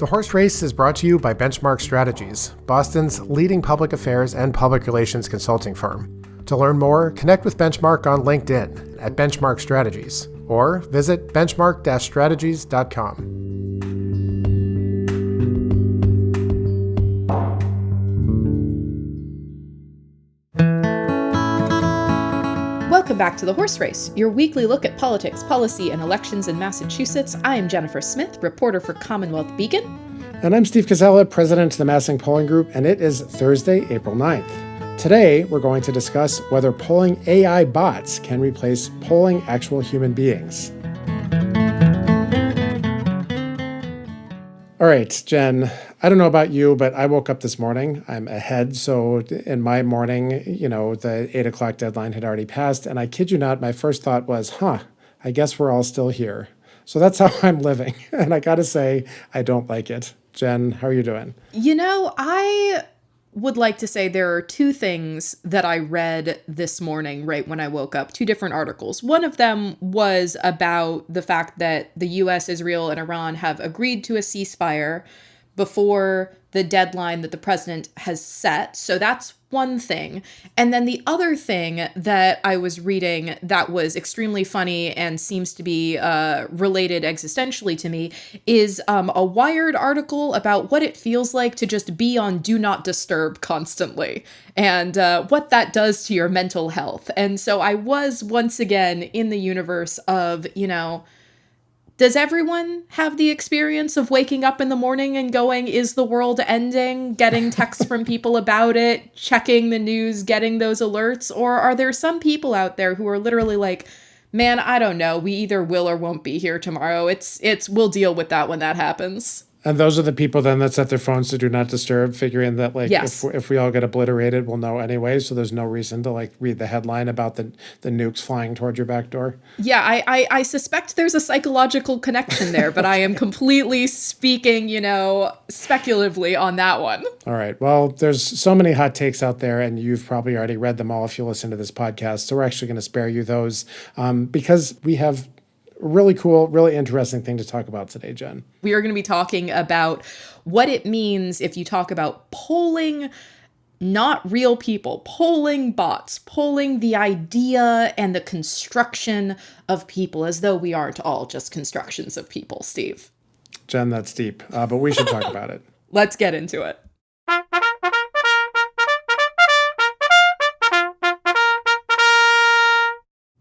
The Horse Race is brought to you by Benchmark Strategies, Boston's leading public affairs and public relations consulting firm. To learn more, connect with Benchmark on LinkedIn at Benchmark Strategies or visit benchmark-strategies.com. Welcome back to The Horse Race, your weekly look at politics, policy, and elections in Massachusetts. I am Jennifer Smith, reporter for Commonwealth Beacon. And I'm Steve Casella, president of the MassINC Polling Group, and it is Thursday, April 9th. Today, we're going to discuss whether polling AI bots can replace polling actual human beings. All right, Jen, I don't know about you, but I woke up this morning. I'm ahead. So in my morning, the 8 o'clock deadline had already passed. And I kid you not, my first thought was, I guess we're all still here. So that's how I'm living. And I got to say, I don't like it. Jen, how are you doing? I would like to say there are two things that I read this morning right when I woke up, two different articles. One of them was about the fact that the US, Israel, and Iran have agreed to a ceasefire before the deadline that the president has set. So that's one thing. And then the other thing that I was reading that was extremely funny and seems to be related existentially to me is a Wired article about what it feels like to just be on Do Not Disturb constantly and what that does to your mental health. And so I was once again in the universe of, does everyone have the experience of waking up in the morning and going, is the world ending? Getting texts from people about it, checking the news, getting those alerts? Or are there some people out there who are literally like, man, I don't know. We either will or won't be here tomorrow. We'll deal with that when that happens. And those are the people then that set their phones to Do Not Disturb, figuring that yes. if we all get obliterated, we'll know anyway. So there's no reason to read the headline about the nukes flying towards your back door. Yeah, I suspect there's a psychological connection there, but I am completely speaking, speculatively on that one. All right. Well, there's so many hot takes out there, and you've probably already read them all if you listen to this podcast. So we're actually going to spare you those because we have really cool, really interesting thing to talk about today, Jen. We are going to be talking about what it means if you talk about polling not real people, polling bots, polling the idea and the construction of people, as though we aren't all just constructions of people, Steve. Jen, that's deep, but we should talk about it. Let's get into it.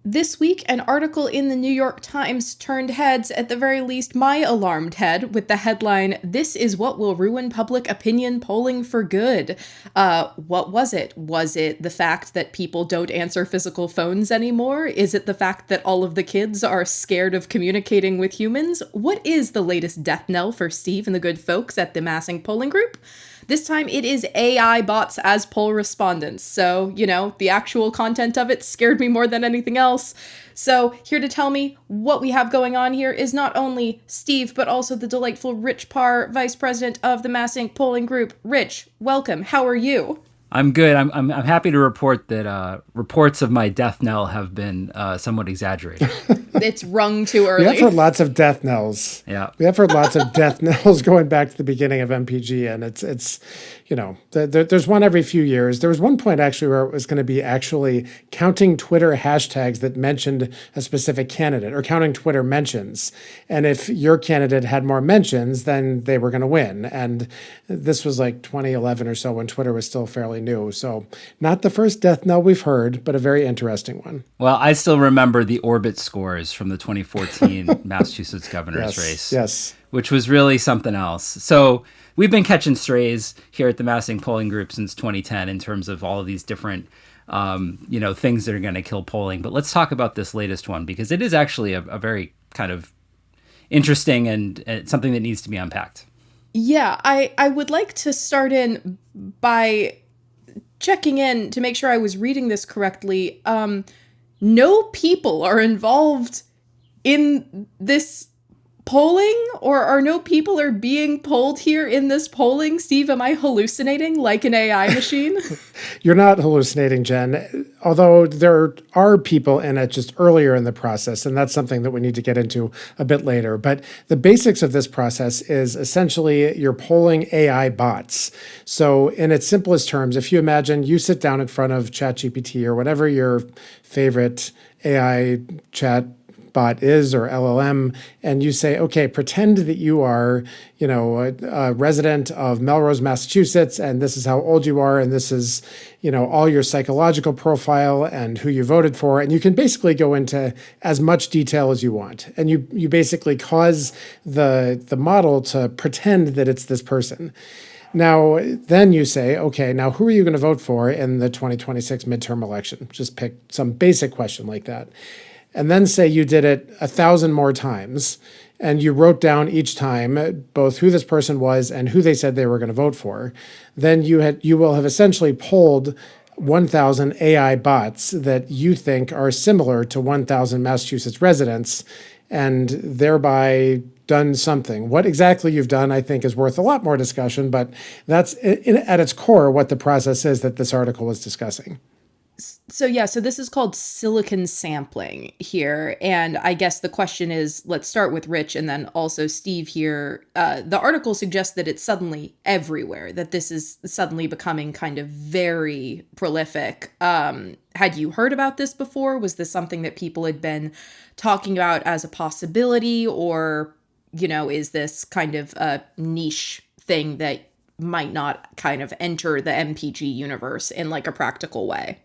This week, an article in the New York Times turned heads, at the very least my alarmed head, with the headline, "This is what will ruin public opinion polling for good." What was it? Was it the fact that people don't answer physical phones anymore? Is it the fact that all of the kids are scared of communicating with humans? What is the latest death knell for Steve and the good folks at the MassINC Polling Group? This time it is AI bots as poll respondents. So, the actual content of it scared me more than anything else. So here to tell me what we have going on here is not only Steve, but also the delightful Rich Parr, vice president of the MassINC Polling Group. Rich, welcome. How are you? I'm good. I'm happy to report that reports of my death knell have been somewhat exaggerated. It's rung too early. We have heard lots of death knells. Yeah, we have heard lots of death knells going back to the beginning of MPG, and it's there's one every few years. There was one point actually where it was going to be actually counting Twitter hashtags that mentioned a specific candidate, or counting Twitter mentions, and if your candidate had more mentions, then they were going to win. And this was like 2011 or so when Twitter was still fairly new. So not the first death knell we've heard, but a very interesting one. Well, I still remember the Orbit scores from the 2014 Massachusetts governor's race. Yes. Which was really something else. So we've been catching strays here at the MassINC Polling Group since 2010 in terms of all of these different, things that are going to kill polling. But let's talk about this latest one, because it is actually a very kind of interesting and something that needs to be unpacked. Yeah, I would like to start in by checking in to make sure I was reading this correctly. No people are involved in this polling, or are no people are being polled here in this polling? Steve, am I hallucinating like an AI machine? You're not hallucinating, Jen, although there are people in it just earlier in the process, and that's something that we need to get into a bit later. But the basics of this process is essentially you're polling AI bots. So in its simplest terms, if you imagine you sit down in front of ChatGPT or whatever your favorite AI chat bot is, or LLM, and you say, okay, pretend that you are, a resident of Melrose, Massachusetts, and this is how old you are, and this is, all your psychological profile and who you voted for, and you can basically go into as much detail as you want, and you basically cause the model to pretend that it's this person. Now, then you say, okay, now who are you going to vote for in the 2026 midterm election? Just pick some basic question like that. And then say you did it 1,000 more times, and you wrote down each time both who this person was and who they said they were going to vote for. Then you will have essentially polled 1,000 AI bots that you think are similar to 1,000 Massachusetts residents, and thereby done something. What exactly you've done, I think, is worth a lot more discussion, but that's at its core what the process is that this article is discussing. So this is called silicon sampling here. And I guess the question is, let's start with Rich and then also Steve here. The article suggests that it's suddenly everywhere, that this is suddenly becoming kind of very prolific. Had you heard about this before? Was this something that people had been talking about as a possibility? Or, is this kind of a niche thing that might not kind of enter the MPG universe in like a practical way?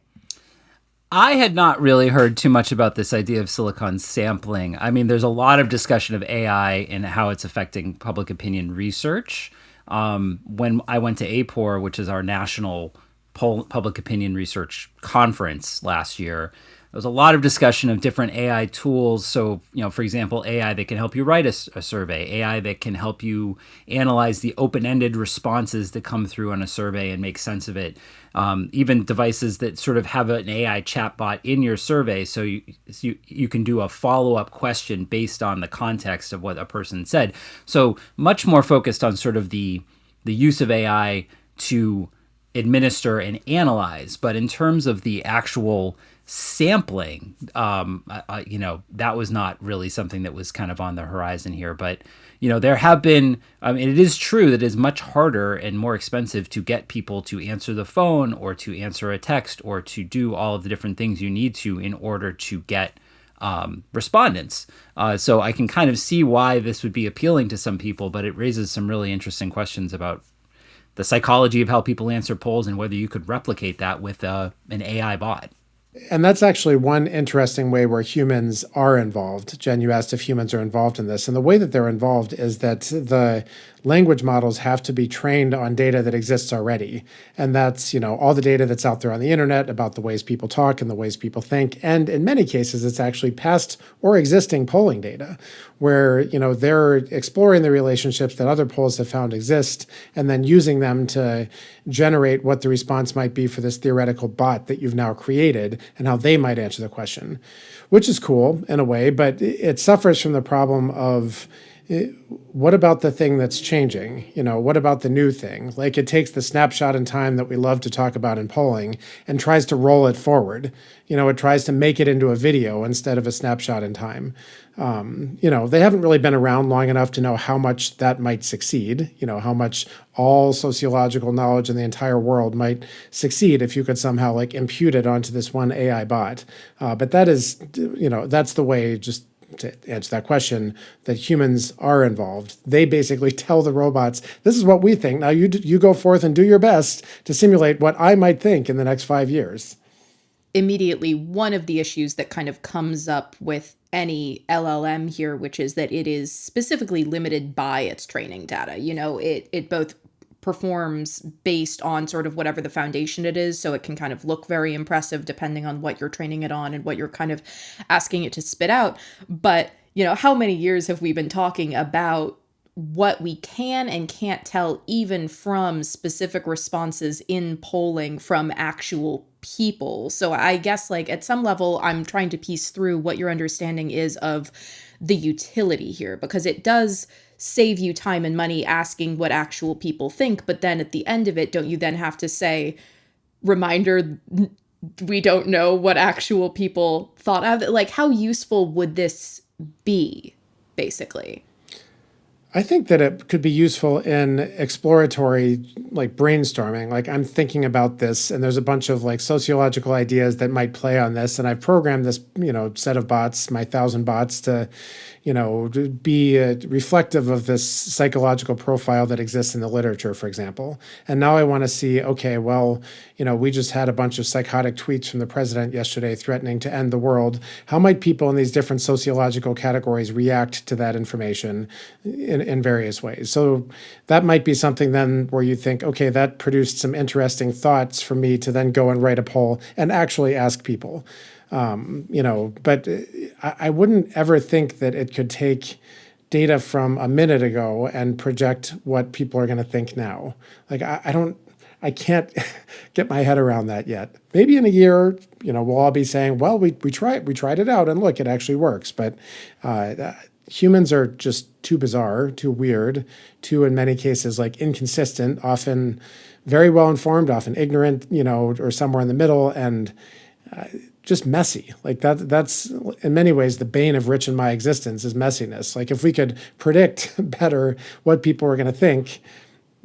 I had not really heard too much about this idea of silicon sampling. I mean, there's a lot of discussion of AI and how it's affecting public opinion research. When I went to APOR, which is our national public opinion research conference last year, there was a lot of discussion of different AI tools. So, for example, AI that can help you write a survey, AI that can help you analyze the open-ended responses that come through on a survey and make sense of it. Even devices that sort of have an AI chatbot in your survey, so you can do a follow-up question based on the context of what a person said. So much more focused on sort of the use of AI to administer and analyze. But in terms of the actual sampling, that was not really something that was kind of on the horizon here. But, there have been, it is true that it is much harder and more expensive to get people to answer the phone or to answer a text or to do all of the different things you need to in order to get respondents. So I can kind of see why this would be appealing to some people, but it raises some really interesting questions about the psychology of how people answer polls and whether you could replicate that with an AI bot. And that's actually one interesting way where humans are involved. Jen, you asked if humans are involved in this. And the way that they're involved is that the language models have to be trained on data that exists already. And that's, all the data that's out there on the internet about the ways people talk and the ways people think. And in many cases, it's actually past or existing polling data where, they're exploring the relationships that other polls have found exist and then using them to generate what the response might be for this theoretical bot that you've now created and how they might answer the question, which is cool in a way, but it suffers from the problem of what about the thing that's changing? What about the new thing? Like it takes the snapshot in time that we love to talk about in polling and tries to roll it forward. It tries to make it into a video instead of a snapshot in time. They haven't really been around long enough to know how much that might succeed, how much all sociological knowledge in the entire world might succeed if you could somehow like impute it onto this one AI bot. But that is, that's the way, just to answer that question, that humans are involved. They basically tell the robots, this is what we think. Now you go forth and do your best to simulate what I might think in the next 5 years. Immediately, one of the issues that kind of comes up with any LLM here, which is that it is specifically limited by its training data. It both performs based on sort of whatever the foundation it is. So it can kind of look very impressive depending on what you're training it on and what you're kind of asking it to spit out. But, how many years have we been talking about what we can and can't tell even from specific responses in polling from actual people? So I guess like at some level, I'm trying to piece through what your understanding is of the utility here, because it does save you time and money asking what actual people think. But then at the end of it, don't you then have to say, reminder, we don't know what actual people thought of it? Like, how useful would this be, basically? I think that it could be useful in exploratory, like brainstorming. Like I'm thinking about this, and there's a bunch of like sociological ideas that might play on this, and I've programmed this, set of bots, my 1,000 bots, to, to be reflective of this psychological profile that exists in the literature, for example. And now I want to see, okay, well, we just had a bunch of psychotic tweets from the president yesterday threatening to end the world. How might people in these different sociological categories react to that information in various ways? So that might be something then where you think, okay, that produced some interesting thoughts for me to then go and write a poll and actually ask people. But I wouldn't ever think that it could take data from a minute ago and project what people are going to think now. Like I can't get my head around that yet. Maybe in a year, we'll all be saying, well, we tried it out and look, it actually works. But humans are just too bizarre, too weird, too, in many cases, like inconsistent, often very well informed, often ignorant, or somewhere in the middle, and just messy. Like that's in many ways the bane of Rich and my existence is messiness. Like if we could predict better what people are going to think,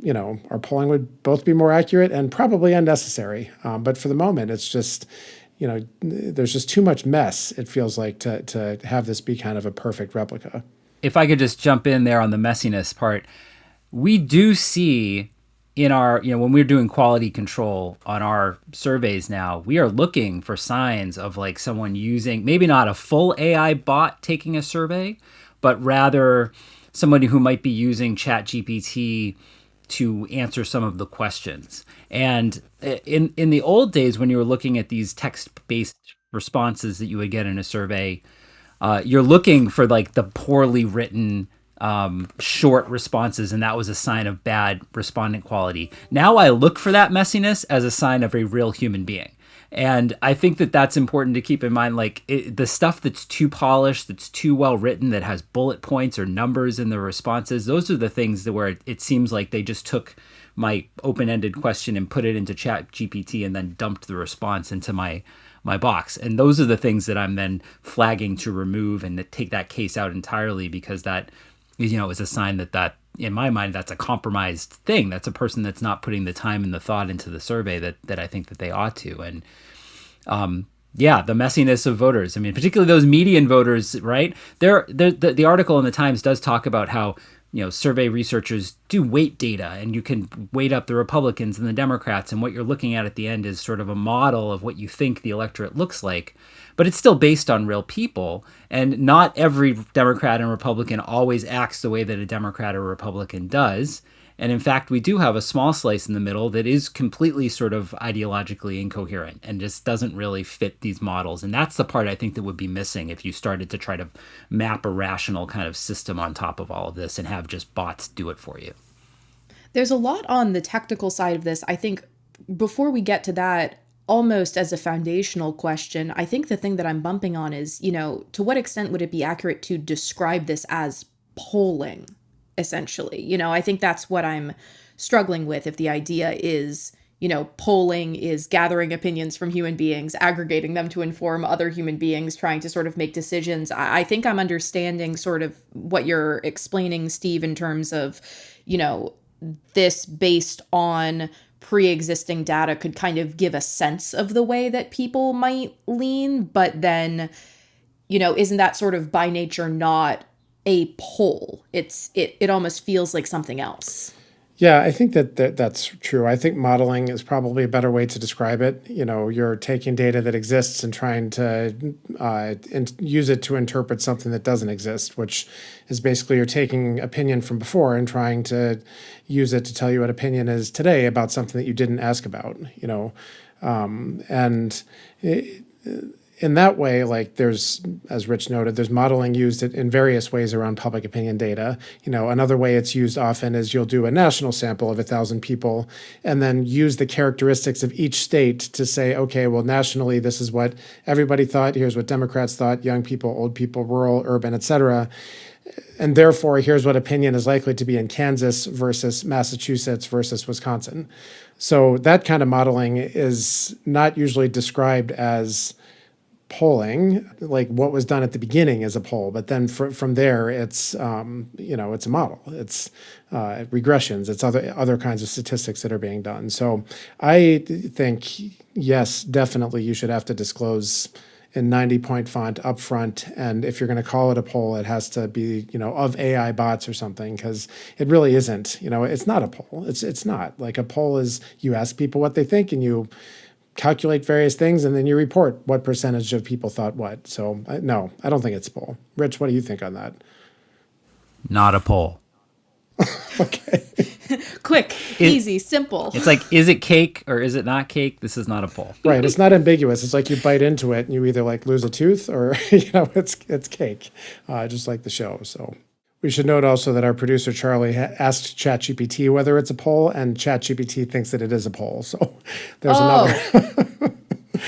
our polling would both be more accurate and probably unnecessary. But for the moment, it's just, there's just too much mess, it feels like, to have this be kind of a perfect replica. If I could just jump in there on the messiness part, we do see in our, when we're doing quality control on our surveys now, we are looking for signs of like someone using maybe not a full AI bot taking a survey, but rather somebody who might be using ChatGPT to answer some of the questions. And in the old days, when you were looking at these text-based responses that you would get in a survey, you're looking for like the poorly written short responses, and that was a sign of bad respondent quality. Now I look for that messiness as a sign of a real human being. And I think that that's important to keep in mind. Like the stuff that's too polished, that's too well written, that has bullet points or numbers in the responses, those are the things that where it seems like they just took my open-ended question and put it into ChatGPT and then dumped the response into my box. And those are the things that I'm then flagging to remove and to take that case out entirely, because that, is a sign that in my mind, that's a compromised thing. That's a person that's not putting the time and the thought into the survey that I think that they ought to. And the messiness of voters. I mean, particularly those median voters, right? The article in the Times does talk about how, survey researchers do weight data, and you can weight up the Republicans and the Democrats, and what you're looking at the end is sort of a model of what you think the electorate looks like. But it's still based on real people, and not every Democrat and Republican always acts the way that a Democrat or Republican does. And in fact, we do have a small slice in the middle that is completely sort of ideologically incoherent and just doesn't really fit these models. And that's the part I think that would be missing if you started to try to map a rational kind of system on top of all of this and have just bots do it for you. There's a lot on the technical side of this. I think before we get to that, almost as a foundational question, I think the thing that I'm bumping on is, to what extent would it be accurate to describe this as polling? Essentially, I think that's what I'm struggling with. If the idea is, polling is gathering opinions from human beings, aggregating them to inform other human beings, trying to sort of make decisions. I think I'm understanding sort of what you're explaining, Steve, in terms of, this based on pre-existing data could kind of give a sense of the way that people might lean. But then, isn't that sort of by nature not a poll? It almost feels like something else. Yeah, I think that's true. I think modeling is probably a better way to describe it. You're taking data that exists and trying to use it to interpret something that doesn't exist, which is basically you're taking opinion from before and trying to use it to tell you what opinion is today about something that you didn't ask about. And in that way, like there's, as Rich noted, there's modeling used in various ways around public opinion data. Another way it's used often is you'll do a national sample of 1,000 people and then use the characteristics of each state to say, okay, well, nationally, this is what everybody thought. Here's what Democrats thought, young people, old people, rural, urban, et cetera. And therefore, here's what opinion is likely to be in Kansas versus Massachusetts versus Wisconsin. So that kind of modeling is not usually described as polling, like what was done at the beginning is a poll, but then from there, it's it's a model, it's regressions, it's other kinds of statistics that are being done. So I think yes, definitely you should have to disclose in 90-point font up front. And if you're going to call it a poll, it has to be, of AI bots or something, because it really isn't, it's not a poll. It's not. Like a poll is you ask people what they think and you calculate various things and then you report what percentage of people thought what. So no, I don't think it's a poll. Rich, what do you think on that? Not a poll. Okay. Quick, easy, simple. It's like, is it cake or is it not cake? This is not a poll. Right. It's not ambiguous. It's like you bite into it and you either like lose a tooth or, it's cake, just like the show. So we should note also that our producer, Charlie, asked ChatGPT whether it's a poll, and ChatGPT thinks that it is a poll. So there's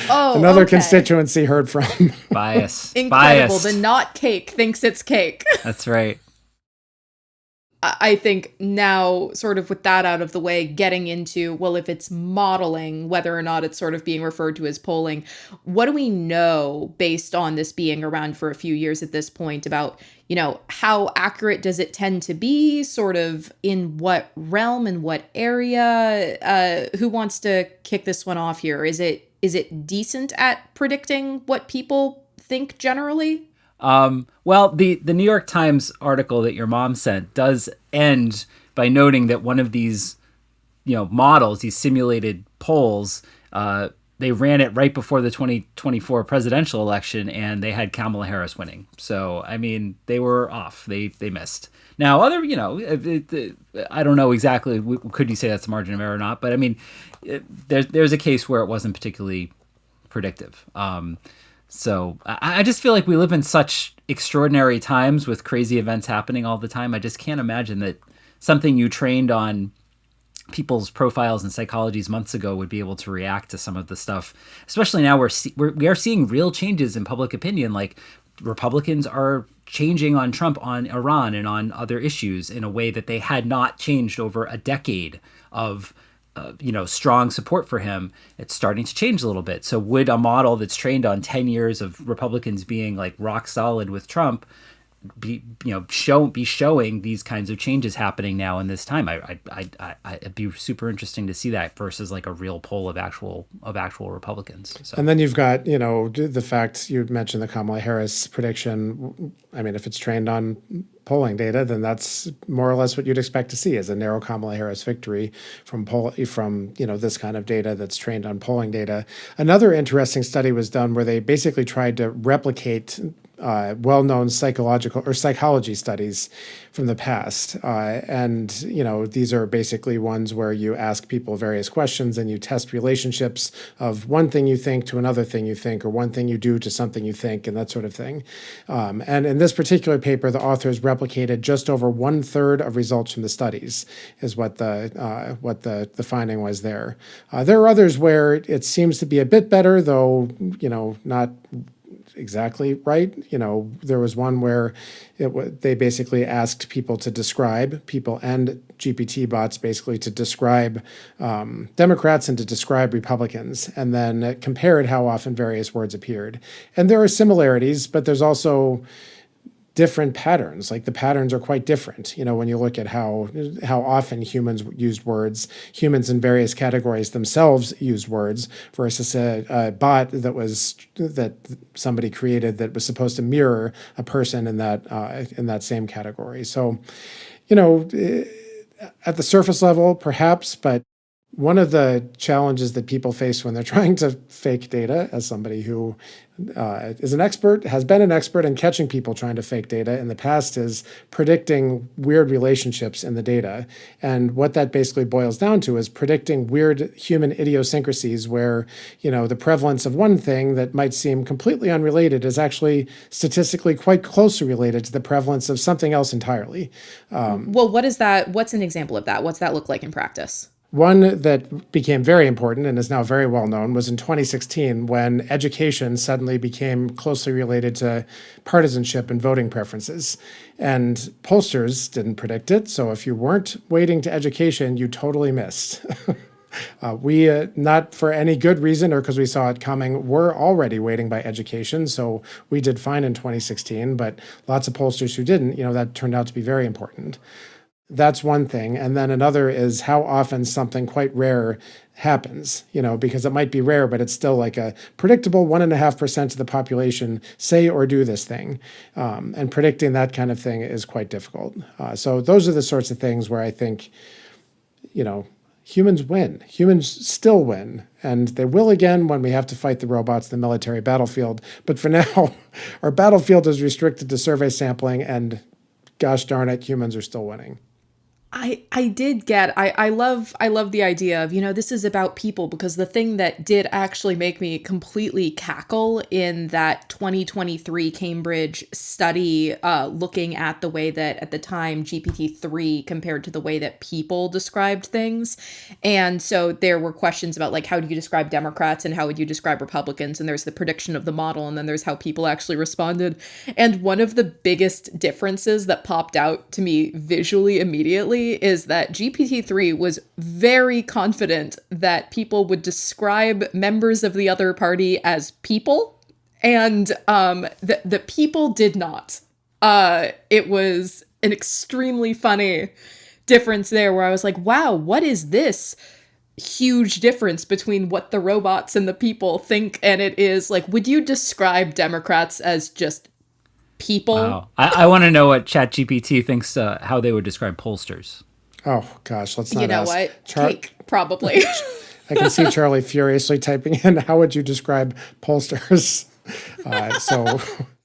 another okay. constituency heard from. Bias. Incredible. Bias. The not cake thinks it's cake. That's right. I think now, sort of with that out of the way, getting into, well, if it's modeling, whether or not it's sort of being referred to as polling, what do we know based on this being around for a few years at this point about, how accurate does it tend to be, sort of in what realm and what area? Who wants to kick this one off here? Is it decent at predicting what people think generally? Well, the New York Times article that your mom sent does end by noting that one of these, models, these simulated polls, they ran it right before the 2024 presidential election, and they had Kamala Harris winning. So, I mean, they were off. They missed. Now, I don't know exactly. Could you say that's a margin of error or not? But I mean, there's a case where it wasn't particularly predictive. So I just feel like we live in such extraordinary times with crazy events happening all the time. I just can't imagine that something you trained on people's profiles and psychologies months ago would be able to react to some of the stuff. Especially now we are seeing real changes in public opinion. Like Republicans are changing on Trump, on Iran, and on other issues in a way that they had not changed over a decade of strong support for him. It's starting to change a little bit. So would a model that's trained on 10 years of Republicans being like rock solid with Trump be showing these kinds of changes happening now in this time? It'd be super interesting to see that versus like a real poll of actual Republicans. So. And then you've got, the fact you mentioned the Kamala Harris prediction. I mean, if it's trained on polling data, then that's more or less what you'd expect to see, is a narrow Kamala Harris victory from this kind of data that's trained on polling data. Another interesting study was done where they basically tried to replicate well-known psychology studies from the past. These are basically ones where you ask people various questions and you test relationships of one thing you think to another thing you think, or one thing you do to something you think, and that sort of thing. And in this particular paper, the authors replicated just over 1/3 of results from the studies, is what the finding was there. There are others where it seems to be a bit better, though, not exactly right. There was one where they basically asked people and GPT bots basically to describe Democrats and to describe Republicans, and then compared how often various words appeared. And there are similarities, but there's also different patterns. Like the patterns are quite different. When you look at how often humans used words, humans in various categories themselves use words, versus a bot that somebody created that was supposed to mirror a person in that same category. So, at the surface level, perhaps, but One of the challenges that people face when they're trying to fake data, as somebody who is an expert, has been an expert in catching people trying to fake data in the past, is predicting weird relationships in the data. And what that basically boils down to is predicting weird human idiosyncrasies where, the prevalence of one thing that might seem completely unrelated is actually statistically quite closely related to the prevalence of something else entirely. Well, what is that? What's an example of that? What's that look like in practice? One that became very important and is now very well known was in 2016 when education suddenly became closely related to partisanship and voting preferences. And pollsters didn't predict it. So if you weren't weighting to education, you totally missed. We, not for any good reason or because we saw it coming, were already weighting by education. So we did fine in 2016, but lots of pollsters who didn't, that turned out to be very important. That's one thing. And then another is how often something quite rare happens, because it might be rare, but it's still like a predictable 1.5% of the population say or do this thing. And predicting that kind of thing is quite difficult. So those are the sorts of things where I think, humans win. Humans still win. And they will again when we have to fight the robots in the military battlefield. But for now, our battlefield is restricted to survey sampling, and gosh darn it, humans are still winning. I love the idea of, this is about people, because the thing that did actually make me completely cackle in that 2023 Cambridge study, looking at the way that at the time GPT-3 compared to the way that people described things. And so there were questions about like, how do you describe Democrats and how would you describe Republicans? And there's the prediction of the model, and then there's how people actually responded. And one of the biggest differences that popped out to me visually immediately is that GPT-3 was very confident that people would describe members of the other party as people, and the people did not. It was an extremely funny difference there where I was like, wow, what is this huge difference between what the robots and the people think? And it is like, would you describe Democrats as just people? Wow. I want to know what ChatGPT thinks how they would describe pollsters. Oh, gosh, let's not You know ask. what? Cake, probably. I can see Charlie furiously typing in, how would you describe pollsters?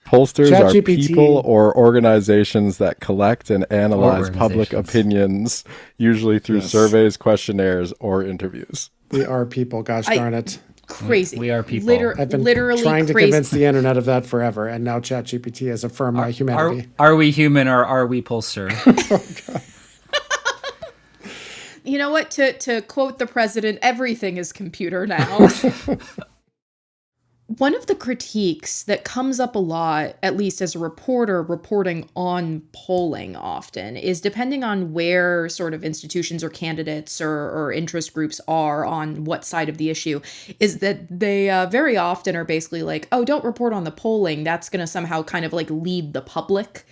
Pollsters are ChatGPT people or organizations that collect and analyze public opinions, usually through surveys, questionnaires, or interviews. We are people, gosh darn it. Crazy. We are people. I've been literally trying to crazy. convince the internet of that forever, and now ChatGPT has affirmed my humanity. Are we human or are we pollster? Oh, God. You know what? To quote the president, everything is computer now. One of the critiques that comes up a lot, at least as a reporter reporting on polling often, is depending on where sort of institutions or candidates or interest groups are on what side of the issue, is that they very often are basically like, oh, don't report on the polling. That's going to somehow kind of like lead the public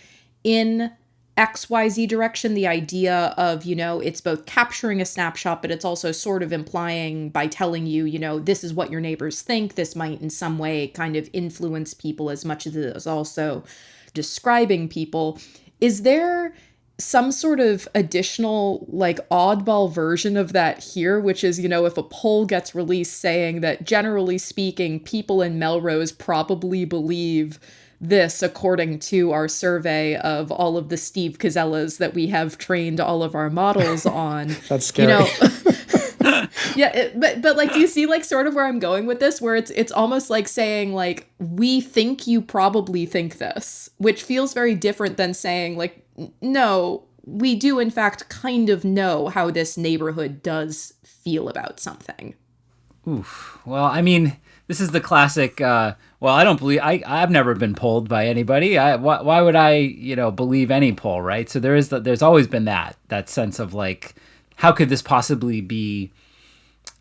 in XYZ direction. The idea of, it's both capturing a snapshot, but it's also sort of implying by telling you, this is what your neighbors think. This might in some way kind of influence people as much as it is also describing people. Is there some sort of additional like oddball version of that here, which is, if a poll gets released saying that generally speaking, people in Melrose probably believe this according to our survey of all of the Steve Casellas that we have trained all of our models on. That's scary. Yeah, but like, do you see like sort of where I'm going with this, where it's almost like saying like, we think you probably think this, which feels very different than saying like, no, we do in fact kind of know how this neighborhood does feel about something. Oof. Well, I mean, this is the classic, I don't believe, I've never been polled by anybody. Why would I, believe any poll, right? So there's always been that sense of like, how could this possibly be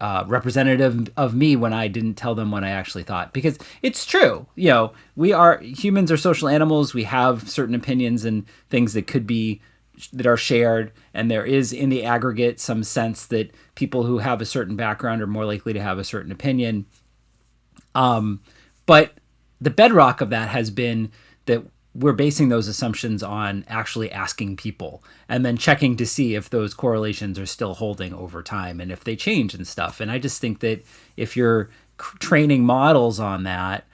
representative of me when I didn't tell them what I actually thought? Because it's true, humans are social animals. We have certain opinions and things that are shared. And there is in the aggregate some sense that people who have a certain background are more likely to have a certain opinion. But the bedrock of that has been that we're basing those assumptions on actually asking people and then checking to see if those correlations are still holding over time and if they change and stuff. And I just think that if you're training models on that,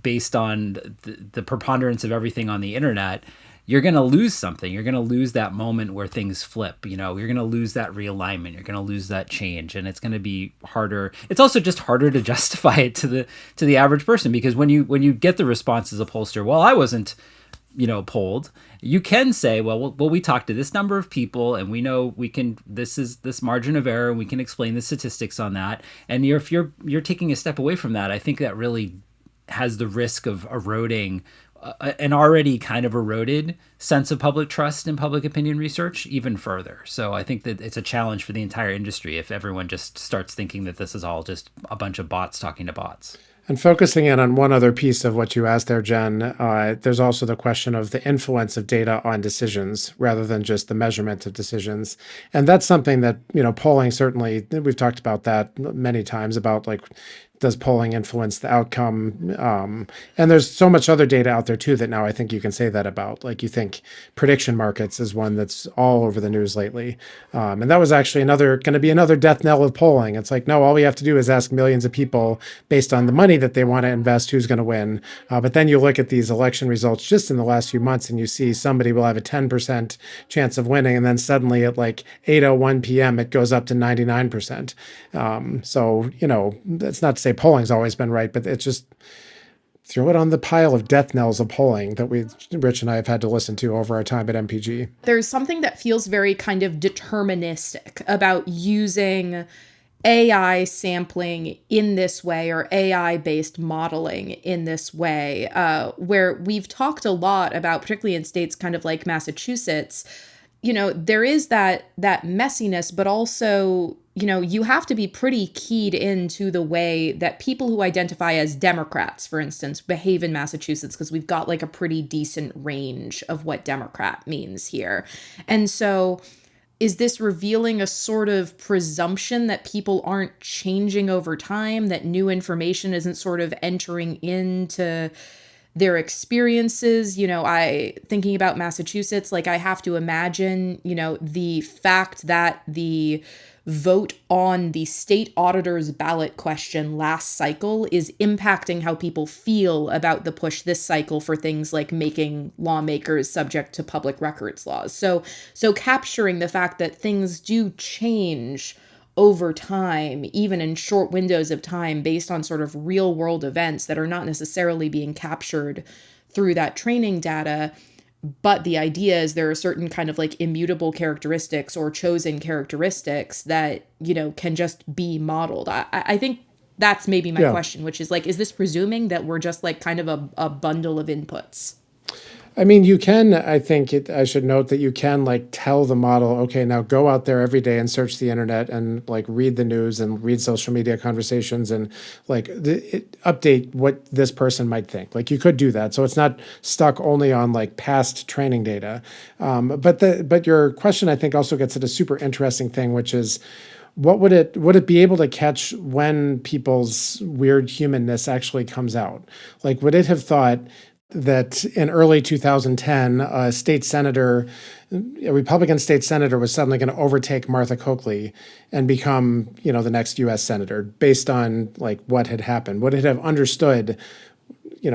based on the preponderance of everything on the internet, you're going to lose something. You're going to lose that moment where things flip. You're going to lose that realignment. You're going to lose that change, and it's going to be harder. It's also just harder to justify it to the average person, because when you get the response as a pollster, well, I wasn't, polled. You can say, well, we talked to this number of people, and we know this is this margin of error, and we can explain the statistics on that. And if you're taking a step away from that, I think that really has the risk of eroding an already kind of eroded sense of public trust in public opinion research even further. So I think that it's a challenge for the entire industry if everyone just starts thinking that this is all just a bunch of bots talking to bots. And focusing in on one other piece of what you asked there, Jen, there's also the question of the influence of data on decisions rather than just the measurement of decisions. And that's something that, polling certainly, we've talked about that many times about does polling influence the outcome? And there's so much other data out there too that now I think you can say that about. You think prediction markets is one that's all over the news lately. And that was actually going to be another death knell of polling. It's no, all we have to do is ask millions of people based on the money that they want to invest who's going to win. But then you look at these election results just in the last few months and you see somebody will have a 10% chance of winning. And then suddenly at 8:01 p.m., it goes up to 99%. So, that's not to say polling's always been right, but it's just throw it on the pile of death knells of polling that Rich and I have had to listen to over our time at MPG. There's something that feels very kind of deterministic about using AI sampling in this way or AI-based modeling in this way, where we've talked a lot about, particularly in states kind of like Massachusetts, there is that messiness, but also, you have to be pretty keyed into the way that people who identify as Democrats, for instance, behave in Massachusetts, because we've got a pretty decent range of what Democrat means here. And so is this revealing a sort of presumption that people aren't changing over time, that new information isn't sort of entering into their experiences? Thinking about Massachusetts, I have to imagine, the fact that the vote on the state auditor's ballot question last cycle is impacting how people feel about the push this cycle for things like making lawmakers subject to public records laws. So capturing the fact that things do change over time, even in short windows of time, based on sort of real world events that are not necessarily being captured through that training data. But the idea is there are certain kind of immutable characteristics or chosen characteristics that, can just be modeled. I think that's maybe my question, which is is this presuming that we're just kind of a bundle of inputs? I mean, you can, I think I should note that you can tell the model, okay, now go out there every day and search the internet and read the news and read social media conversations and update what this person might think. You could do that. So it's not stuck only on past training data. But your question, I think, also gets at a super interesting thing, which is, would it be able to catch when people's weird humanness actually comes out? Would it have thought that in early 2010, a Republican state senator was suddenly going to overtake Martha Coakley and become, the next U.S. senator based on what had happened? Would it have understood,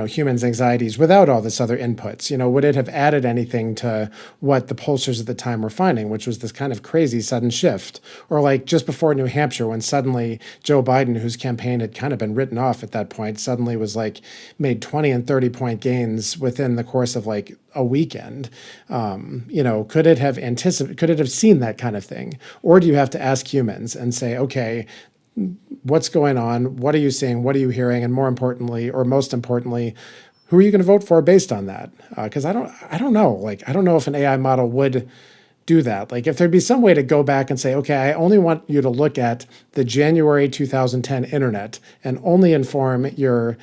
humans' anxieties without all this other inputs? Would it have added anything to what the pollsters at the time were finding, which was this kind of crazy sudden shift? Or just before New Hampshire, when suddenly Joe Biden, whose campaign had kind of been written off at that point, suddenly was made 20 and 30 point gains within the course of a weekend. Could it have seen that kind of thing? Or do you have to ask humans and say, okay, what's going on? What are you seeing? What are you hearing? And more importantly, or most importantly, who are you going to vote for based on that? Because I don't know. I don't know if an AI model would do that. If there'd be some way to go back and say, okay, I only want you to look at the January 2010 internet and only inform your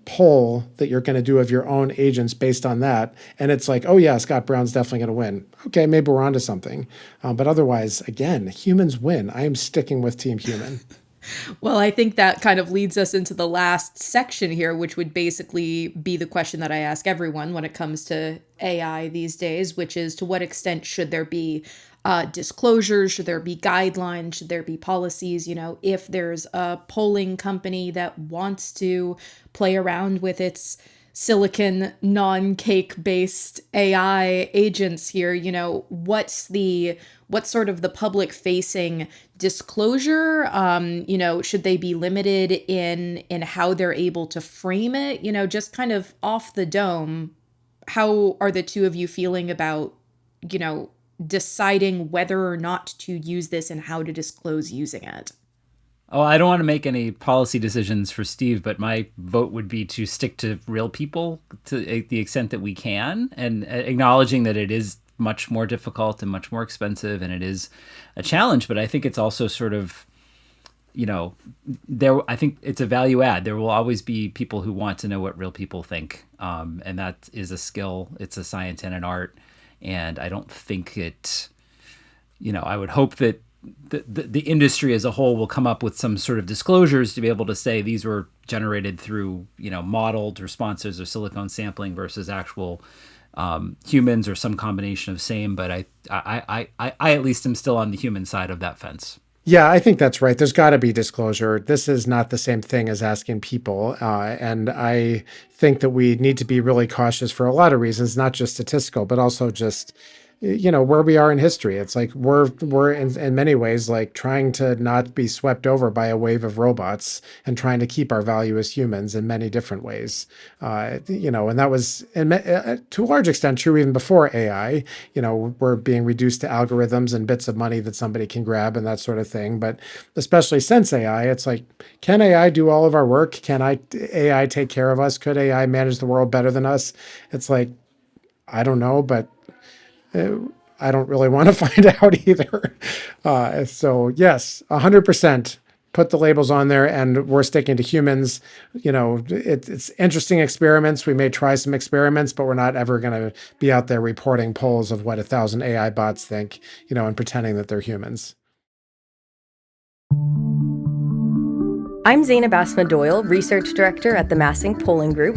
poll that you're going to do of your own agents based on that. And it's oh yeah, Scott Brown's definitely going to win. Okay, maybe we're onto something. But otherwise, again, humans win. I am sticking with Team Human. Well, I think that kind of leads us into the last section here, which would basically be the question that I ask everyone when it comes to AI these days, which is to what extent should there be disclosures? Should there be guidelines? Should there be policies? If there's a polling company that wants to play around with its silicon non-cake based AI agents here, what's sort of the public facing disclosure? Should they be limited in how they're able to frame it? Just kind of off the dome, how are the two of you feeling about, deciding whether or not to use this and how to disclose using it? Oh, I don't want to make any policy decisions for Steve, but my vote would be to stick to real people to the extent that we can, and acknowledging that it is much more difficult and much more expensive, and it is a challenge. But I think it's also sort of, I think it's a value add. There will always be people who want to know what real people think, and that is a skill. It's a science and an art, and I don't think it. I would hope that the industry as a whole will come up with some sort of disclosures to be able to say these were generated through, modeled responses or silicone sampling versus actual humans or some combination of same. But I at least am still on the human side of that fence. Yeah, I think that's right. There's got to be disclosure. This is not the same thing as asking people. And I think that we need to be really cautious for a lot of reasons, not just statistical, but also just where we are in history. It's like we're in many ways like trying to not be swept over by a wave of robots and trying to keep our value as humans in many different ways. And that was to a large extent true even before AI. We're being reduced to algorithms and bits of money that somebody can grab and that sort of thing. But especially since AI, it's like, can AI do all of our work? Can AI take care of us? Could AI manage the world better than us? It's like, I don't know, but I don't really want to find out either. So yes, 100% put the labels on there, and we're sticking to humans. It's interesting experiments. We may try some experiments, but we're not ever going to be out there reporting polls of what 1,000 AI bots think, and pretending that they're humans. I'm Zainab Asma-Doyle, Research Director at the MassINC Polling Group.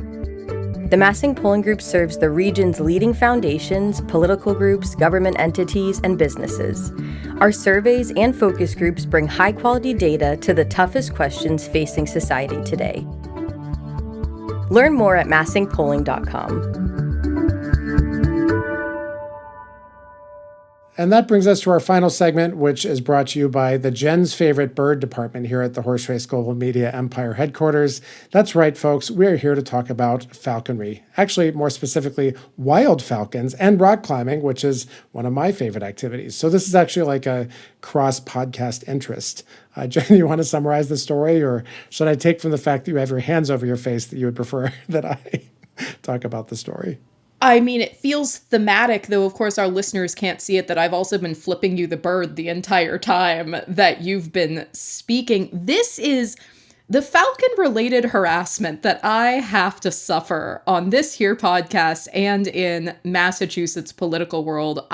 The MassINC Polling Group serves the region's leading foundations, political groups, government entities, and businesses. Our surveys and focus groups bring high-quality data to the toughest questions facing society today. Learn more at massincpolling.com. And that brings us to our final segment, which is brought to you by the Jenn's Favorite Bird Department here at the Horse Race Global Media Empire headquarters. That's right, folks. We're here to talk about falconry. Actually, more specifically, wild falcons and rock climbing, which is one of my favorite activities. So this is actually like a cross-podcast interest. Jenn, you want to summarize the story, or should I take from the fact that you have your hands over your face that you would prefer that I talk about the story? I mean, it feels thematic, though, of course, our listeners can't see it, that I've also been flipping you the bird the entire time that you've been speaking. This is the falcon-related harassment that I have to suffer on this here podcast and in Massachusetts political world.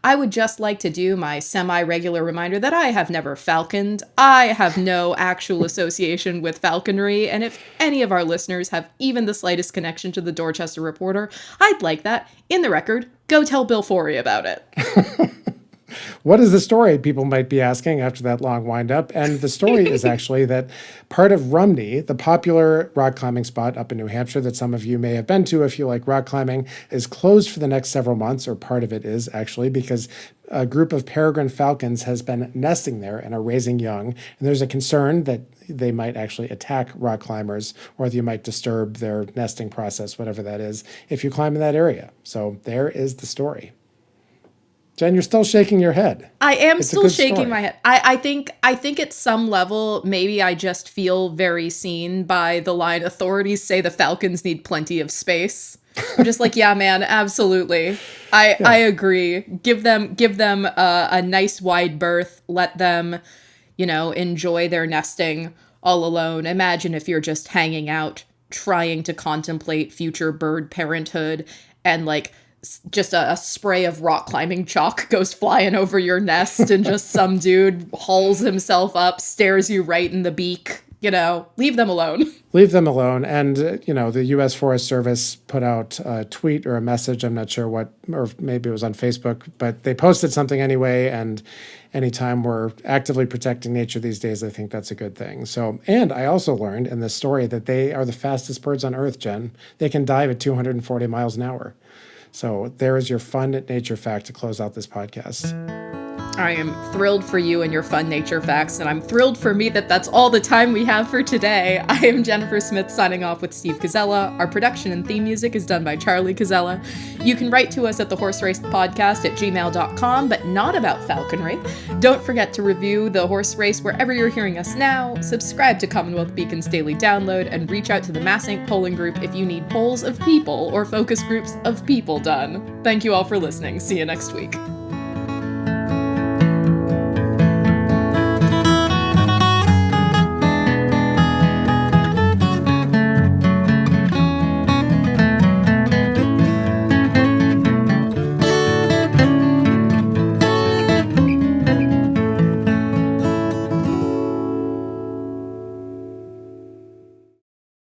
I would just like to do my semi-regular reminder that I have never falconed. I have no actual association with falconry, and if any of our listeners have even the slightest connection to the Dorchester Reporter, I'd like that. In the record, go tell Bill Forey about it. What is the story, people might be asking after that long wind-up? And the story is actually that part of Rumney, the popular rock climbing spot up in New Hampshire that some of you may have been to if you like rock climbing, is closed for the next several months, or part of it is actually, because a group of peregrine falcons has been nesting there and are raising young. And there's a concern that they might actually attack rock climbers, or that you might disturb their nesting process, whatever that is, if you climb in that area. So there is the story. Jenn, you're still shaking your head. I am still shaking my head. I think at some level, maybe I just feel very seen by the line, authorities say the falcons need plenty of space. I'm just like, yeah, man, absolutely. I agree. Give them a nice wide berth. Let them, enjoy their nesting all alone. Imagine if you're just hanging out, trying to contemplate future bird parenthood, and like just a spray of rock climbing chalk goes flying over your nest and just some dude hauls himself up, stares you right in the beak. Leave them alone. Leave them alone. And, the U.S. Forest Service put out a tweet or a message, I'm not sure what, or maybe it was on Facebook, but they posted something anyway. And anytime we're actively protecting nature these days, I think that's a good thing. So, and I also learned in this story that they are the fastest birds on Earth, Jen. They can dive at 240 miles an hour. So there is your fun nature fact to close out this podcast. I am thrilled for you and your fun nature facts, and I'm thrilled for me that that's all the time we have for today. I am Jennifer Smith signing off with Steve Cazella. Our production and theme music is done by Charlie Cazella. You can write to us at thehorseracepodcast@gmail.com, but not about falconry. Don't forget to review The Horse Race wherever you're hearing us now, subscribe to Commonwealth Beacon's daily download, and reach out to the MassINC Polling Group if you need polls of people or focus groups of people done. Thank you all for listening. See you next week.